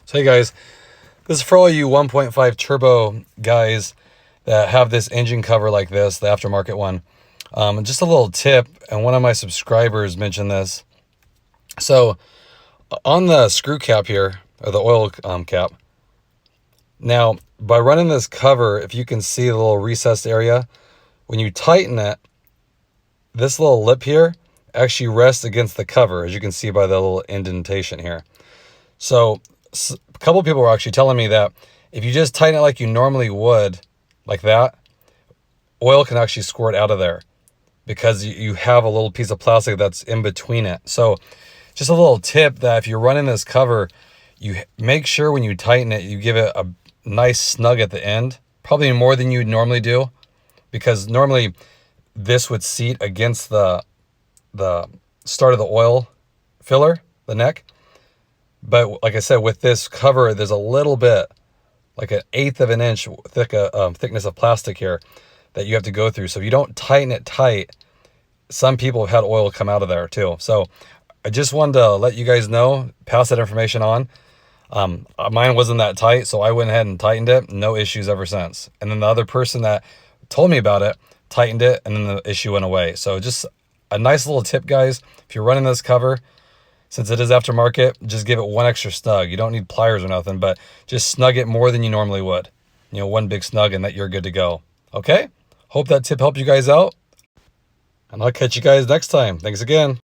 So hey guys, this is for all you 1.5 turbo guys that have this engine cover like this, the aftermarket one. Just a little tip, and one of my subscribers mentioned this. So on the screw cap here, or the oil cap, now by running this cover, if you can see the little recessed area, when you tighten it, this little lip here actually rests against the cover, as you can see by the little indentation here. So a couple people were actually telling me that if you just tighten it like you normally would, like that, oil can actually squirt out of there because you have a little piece of plastic that's in between it. So just a little tip that if you're running this cover, you make sure when you tighten it, you give it a nice snug at the end, probably more than you'd normally do, because normally this would seat against the start of the oil filler, the neck. But like I said, with this cover, there's a little bit, like 1/8 of an inch thickness of plastic here that you have to go through. So if you don't tighten it tight, some people have had oil come out of there too. So I just wanted to let you guys know, pass that information on. Mine wasn't that tight, so I went ahead and tightened it. No issues ever since. And then the other person that told me about it tightened it, and then the issue went away. So just a nice little tip, guys. If you're running this cover, since it is aftermarket, just give it one extra snug. You don't need pliers or nothing, but just snug it more than you normally would. You know, one big snug, and that you're good to go. Okay? Hope that tip helped you guys out, and I'll catch you guys next time. Thanks again.